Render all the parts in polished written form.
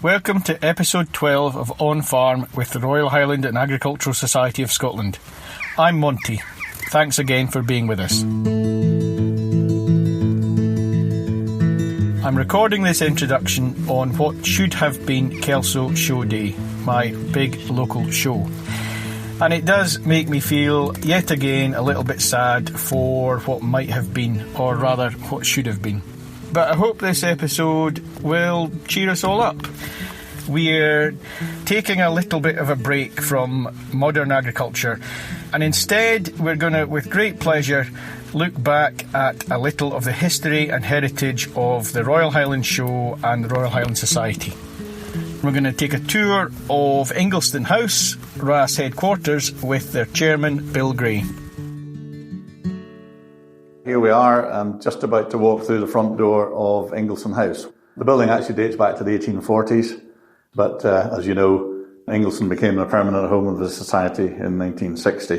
Welcome to episode 12 of On Farm with the Royal Highland and Agricultural Society of Scotland. I'm Monty. Thanks again for being with us. I'm recording this introduction on what should have been Kelso Show Day, my big local show. And it does make me feel, yet again, a little bit sad for what might have been, or rather, what should have been. But I hope this episode will cheer us all up. We're taking a little bit of a break from modern agriculture, and instead we're going to, with great pleasure, look back at a little of the history and heritage of the Royal Highland Show and the Royal Highland Society. We're going to take a tour of Ingliston House, RHASS headquarters, with their chairman, Bill Gray. Here we are, just about to walk through the front door of Ingliston House. The building actually dates back to the 1840s, but as you know, Ingliston became a permanent home of the Society in 1960,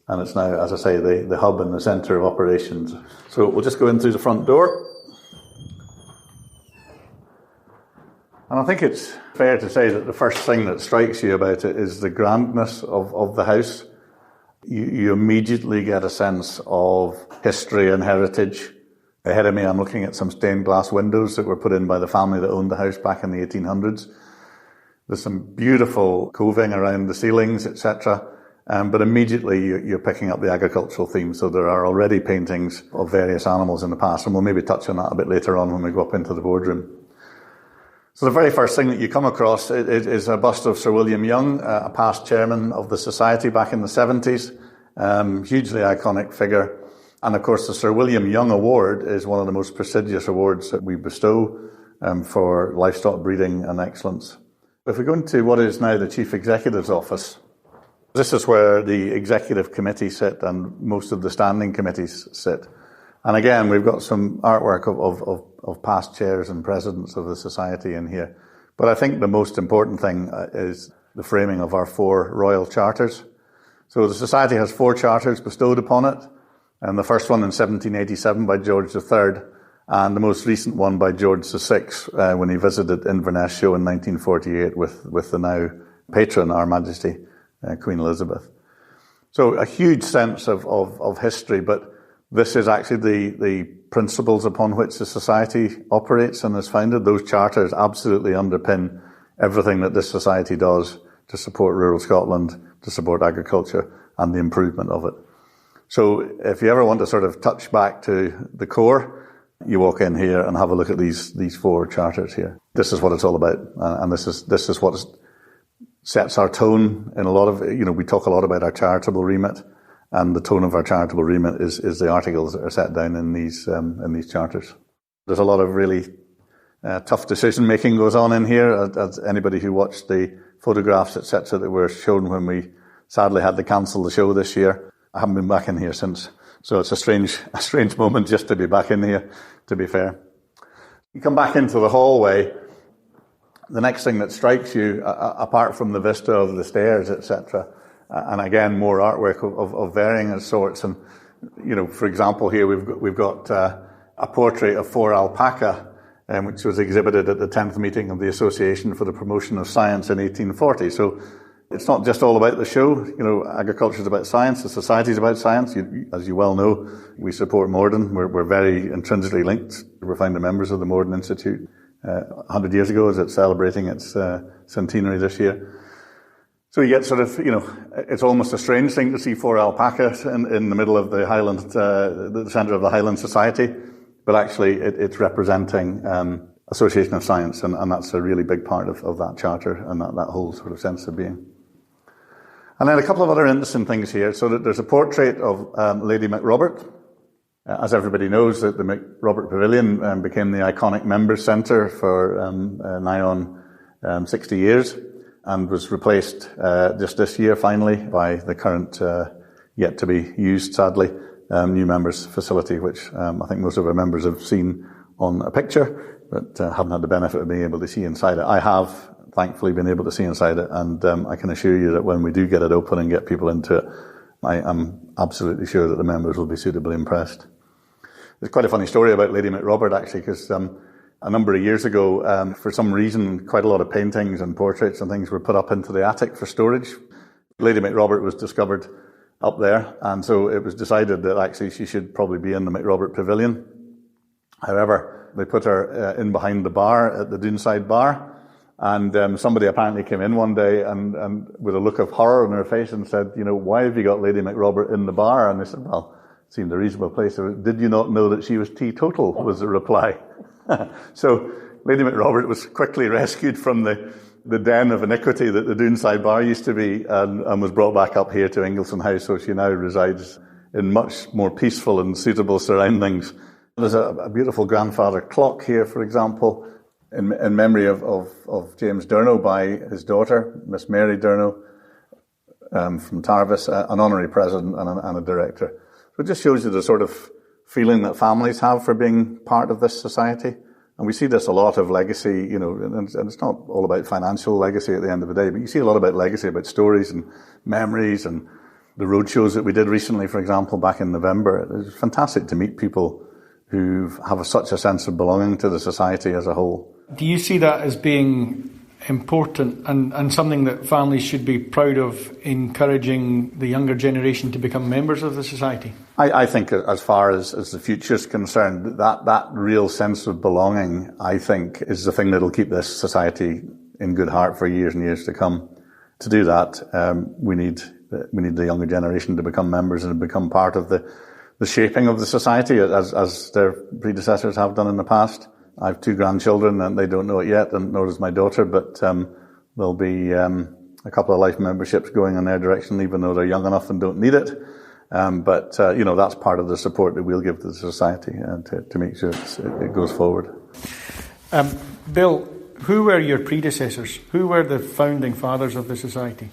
and it's now, as I say, the hub and the centre of operations. So we'll just go in through the front door. And I think it's fair to say that the first thing that strikes you about it is the grandness of the house. You immediately get a sense of history and heritage. Ahead of me, I'm looking at some stained glass windows that were put in by the family that owned the house back in the 1800s. There's some beautiful coving around the ceilings, etc. But immediately you're picking up the agricultural theme. So there are already paintings of various animals in the past, and we'll maybe touch on that a bit later on when we go up into the boardroom. So the very first thing that you come across is a bust of Sir William Young, a past chairman of the Society back in the 70s, hugely iconic figure. And of course the Sir William Young Award is one of the most prestigious awards that we bestow for livestock breeding and excellence. If we go into what is now the Chief Executive's office, this is where the Executive Committee sit and most of the standing committees sit. And again, we've got some artwork of past chairs and presidents of the Society in here. But I think the most important thing is the framing of our 4 royal charters. So the Society has 4 charters bestowed upon it, and the first one in 1787 by George III, and the most recent one by George VI when he visited Inverness Show in 1948 with the now patron, Our Majesty, Queen Elizabeth. So a huge sense of history, but this is actually the principles upon which the Society operates and is founded. Those charters absolutely underpin everything that this Society does to support rural Scotland, to support agriculture and the improvement of it. So if you ever want to sort of touch back to the core, you walk in here and have a look at these 4 charters here. This is what it's all about, and this is what sets our tone in a lot of, we talk a lot about our charitable remit. And the tone of our charitable remit is the articles that are set down in these charters. There's a lot of really tough decision making goes on in here. As anybody who watched the photographs, etc., that were shown when we sadly had to cancel the show this year, I haven't been back in here since. So it's a strange moment just to be back in here, to be fair. You come back into the hallway. The next thing that strikes you, apart from the vista of the stairs, etc., and again, more artwork of varying sorts. And, for example, here we've got a portrait of 4 alpaca, which was exhibited at the 10th meeting of the Association for the Promotion of Science in 1840. So it's not just all about the show. Agriculture is about science. The Society is about science. As you well know, we support Morden. We're very intrinsically linked. We're founding members of the Morden Institute 100 years ago as it's celebrating its centenary this year. So you get sort of, it's almost a strange thing to see 4 alpacas in the middle of the Highland, the centre of the Highland Society, but actually it's representing Association of Science, and that's a really big part of that charter and that whole sort of sense of being. And then a couple of other interesting things here. So that there's a portrait of Lady MacRobert. As everybody knows, that the MacRobert Pavilion became the iconic members' centre for nigh on 60 years. And was replaced just this year, finally, by the current, yet to be used, sadly, new members' facility, which I think most of our members have seen on a picture, but haven't had the benefit of being able to see inside it. I have, thankfully, been able to see inside it, and I can assure you that when we do get it open and get people into it, I am absolutely sure that the members will be suitably impressed. There's quite a funny story about Lady MacRobert, actually, because A number of years ago, for some reason, quite a lot of paintings and portraits and things were put up into the attic for storage. Lady MacRobert was discovered up there, and so it was decided that actually she should probably be in the MacRobert Pavilion. However, they put her in behind the bar at the Doonside Bar, and somebody apparently came in one day and with a look of horror on her face and said, why have you got Lady MacRobert in the bar? And they said, well, it seemed a reasonable place. Did you not know that she was teetotal, was the reply. So Lady MacRobert was quickly rescued from the den of iniquity that the Doonside Bar used to be and was brought back up here to Ingliston House, so she now resides in much more peaceful and suitable surroundings. There's a beautiful grandfather clock here, for example, in memory of James Durno by his daughter, Miss Mary Durno, from Tarvis, an honorary president and a director. So it just shows you the sort of feeling that families have for being part of this society. And we see this a lot of legacy, and it's not all about financial legacy at the end of the day, but you see a lot about legacy, about stories and memories and the road shows that we did recently, for example, back in November. It was fantastic to meet people who have such a sense of belonging to the society as a whole. Do you see that as being important and something that families should be proud of, encouraging the younger generation to become members of the society? I think as far as the future is concerned, that real sense of belonging, I think, is the thing that will keep this society in good heart for years and years to come. To do that, we need the younger generation to become members and become part of the shaping of the society as their predecessors have done in the past. I have 2 grandchildren and they don't know it yet, and nor does my daughter, but there'll be a couple of life memberships going in their direction, even though they're young enough and don't need it. But that's part of the support that we'll give to the society to make sure it goes forward. Bill, who were your predecessors? Who were the founding fathers of the society?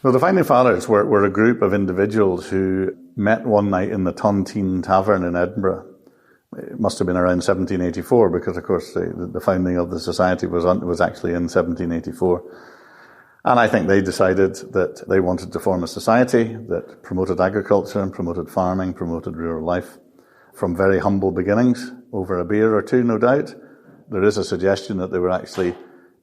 Well, the founding fathers were a group of individuals who met one night in the Tontine Tavern in Edinburgh. It must have been around 1784 because, of course, the founding of the society was actually in 1784. And I think they decided that they wanted to form a society that promoted agriculture and promoted farming, promoted rural life from very humble beginnings over a beer or two, no doubt. There is a suggestion that they were actually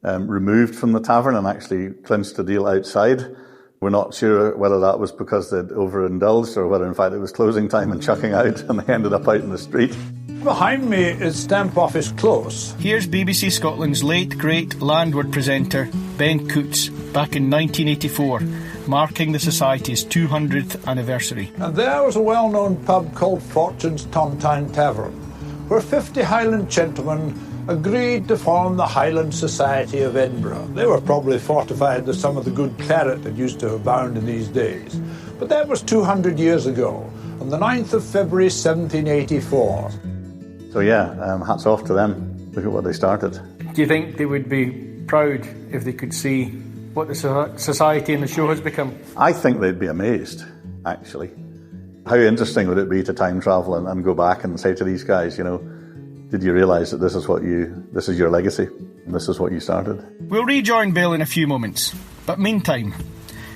removed from the tavern and actually clinched a deal outside. We're not sure whether that was because they'd overindulged or whether, in fact, it was closing time and chucking out and they ended up out in the street. Behind me is Stamp Office Close. Here's BBC Scotland's late, great landward presenter, Ben Coots, back in 1984, marking the Society's 200th anniversary. And there was a well-known pub called Fortune's Tontine Tavern, where 50 Highland gentlemen agreed to form the Highland Society of Edinburgh. They were probably fortified with some of the good claret that used to abound in these days. But that was 200 years ago, on the 9th of February 1784. So hats off to them. Look at what they started. Do you think they would be proud if they could see what the society and the show has become? I think they'd be amazed, actually. How interesting would it be to time travel and go back and say to these guys, did you realise that this is your legacy and this is what you started? We'll rejoin Bill in a few moments. But meantime,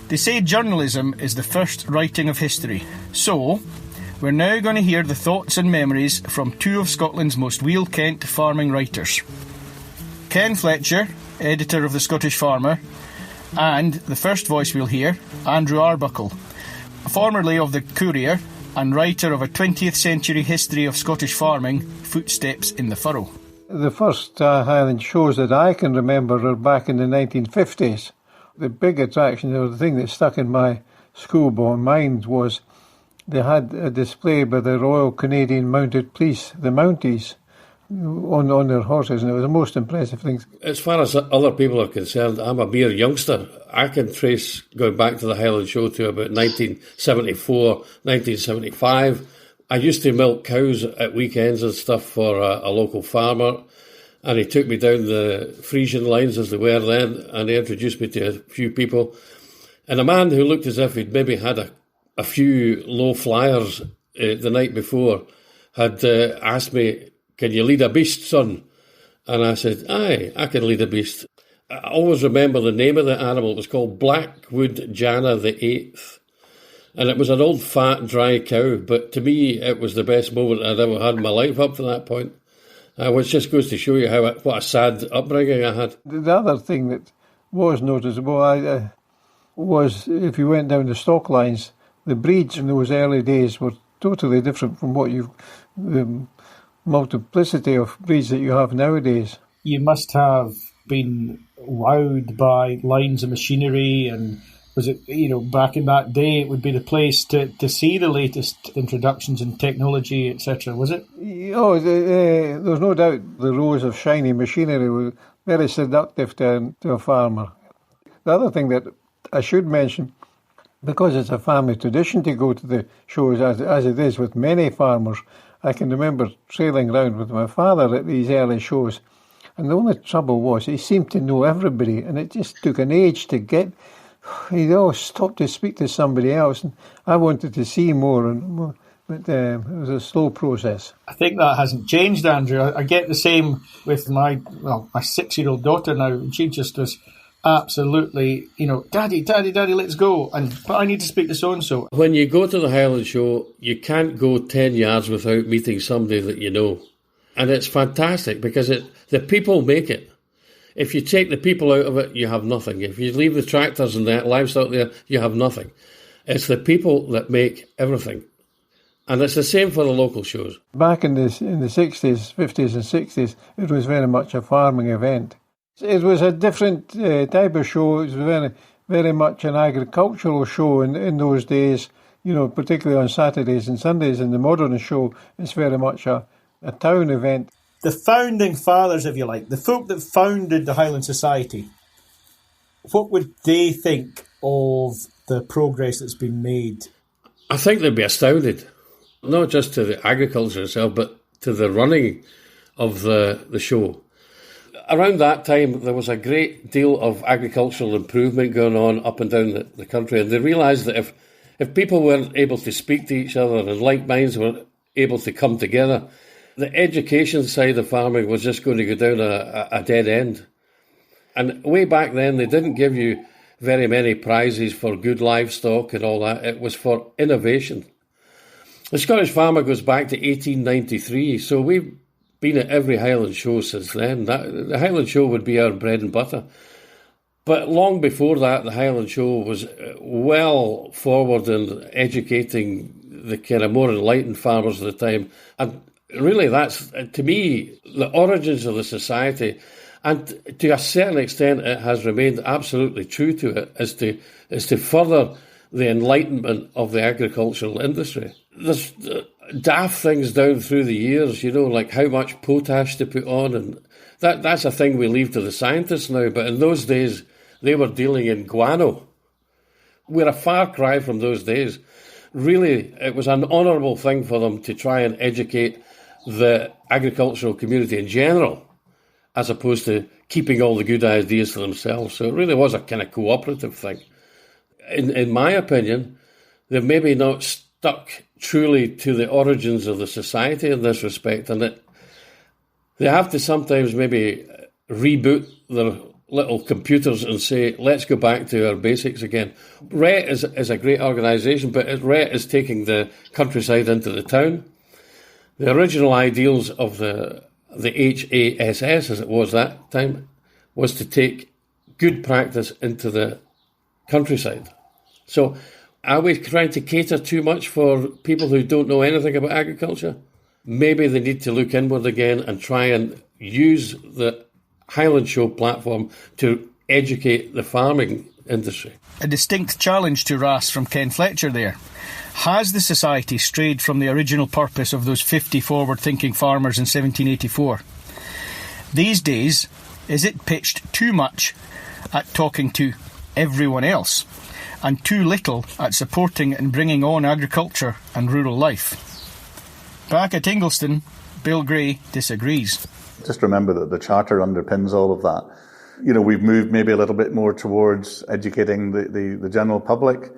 they say journalism is the first writing of history. So, we're now going to hear the thoughts and memories from 2 of Scotland's most wheel-kent farming writers. Ken Fletcher, editor of The Scottish Farmer, and the first voice we'll hear, Andrew Arbuckle, formerly of The Courier and writer of a 20th century history of Scottish farming, Footsteps in the Furrow. The first Highland shows that I can remember are back in the 1950s. The big attraction, or the thing that stuck in my schoolboy mind, was they had a display by the Royal Canadian Mounted Police, the Mounties, on their horses, and it was the most impressive thing. As far as other people are concerned, I'm a mere youngster. I can trace going back to the Highland Show to about 1974, 1975. I used to milk cows at weekends and stuff for a local farmer, and he took me down the Frisian lines as they were then, and he introduced me to a few people. And a man who looked as if he'd maybe had a few low flyers the night before had asked me, "Can you lead a beast, son?" And I said, "Aye, I can lead a beast." I always remember the name of the animal. It was called Blackwood Jana the 8th. And it was an old, fat, dry cow. But to me, it was the best moment I'd ever had in my life up to that point. which just goes to show you what a sad upbringing I had. The other thing that was noticeable was if you went down the stock lines, the breeds in those early days were totally different from the multiplicity of breeds that you have nowadays. You must have been wowed by lines of machinery, and was it, back in that day, it would be the place to see the latest introductions in technology, etc., was it? Oh, there's no doubt the rows of shiny machinery were very seductive to a farmer. The other thing that I should mention, because it's a family tradition to go to the shows, as it is with many farmers, I can remember trailing around with my father at these early shows, and the only trouble was he seemed to know everybody, and it just took an age to get. He'd always stop to speak to somebody else, and I wanted to see more and more, but it was a slow process. I think that hasn't changed, Andrew. I get the same with my 6-year-old daughter now, and she just was absolutely, Daddy, let's go, but I need to speak to so-and-so. When you go to the Highland Show, you can't go 10 yards without meeting somebody that you know. And it's fantastic because the people make it. If you take the people out of it, you have nothing. If you leave the tractors and the livestock there, you have nothing. It's the people that make everything. And it's the same for the local shows. Back in the 60s, 50s and 60s, it was very much a farming event. It was a different type of show. It was very, very much an agricultural show in those days, particularly on Saturdays and Sundays. In the modern show, it's very much a town event. The founding fathers, if you like, the folk that founded the Highland Society, what would they think of the progress that's been made? I think they'd be astounded, not just to the agriculture itself, but to the running of the show. Around that time, there was a great deal of agricultural improvement going on up and down the country, and they realised that if people weren't able to speak to each other and like minds were able to come together, the education side of farming was just going to go down a dead end. And way back then, they didn't give you very many prizes for good livestock and all that. It was for innovation. The Scottish Farmer goes back to 1893, so we've been at every Highland Show since then. The Highland Show would be our bread and butter. But long before that, the Highland Show was well forward in educating the kind of more enlightened farmers of the time. And really, that's, to me, the origins of the society. And to a certain extent, it has remained absolutely true to it, is to further the enlightenment of the agricultural industry. There's daft things down through the years, like how much potash to put on, and that's a thing we leave to the scientists now. But in those days, they were dealing in guano. We're a far cry from those days. Really, it was an honourable thing for them to try and educate the agricultural community in general, as opposed to keeping all the good ideas to themselves. So it really was a kind of cooperative thing. In my opinion, they've maybe not stuck truly to the origins of the society in this respect, and that they have to sometimes maybe reboot their little computers and say, let's go back to our basics again. RHASS is a great organisation, but RHASS is taking the countryside into the town. The original ideals of the HASS, as it was that time, was to take good practice into the countryside. So are we trying to cater too much for people who don't know anything about agriculture? Maybe they need to look inward again and try and use the Highland Show platform to educate the farming industry. A distinct challenge to RHASS from Ken Fletcher there. Has the society strayed from the original purpose of those 50 forward-thinking farmers in 1784? These days, is it pitched too much at talking to everyone else and too little at supporting and bringing on agriculture and rural life? Back at Ingliston, Bill Gray disagrees. Just remember that the Charter underpins all of that. We've moved maybe a little bit more towards educating the general public,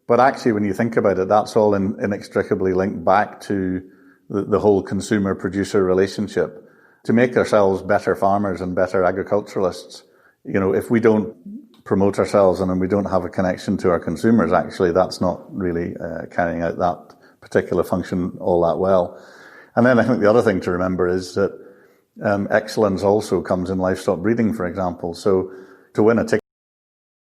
but actually when you think about it, that's all inextricably linked back to the whole consumer-producer relationship. To make ourselves better farmers and better agriculturalists, if we don't promote ourselves and we don't have a connection to our consumers, actually that's not really carrying out that particular function all that well. And then I think the other thing to remember is that excellence also comes in livestock breeding, for example. So to win a ticket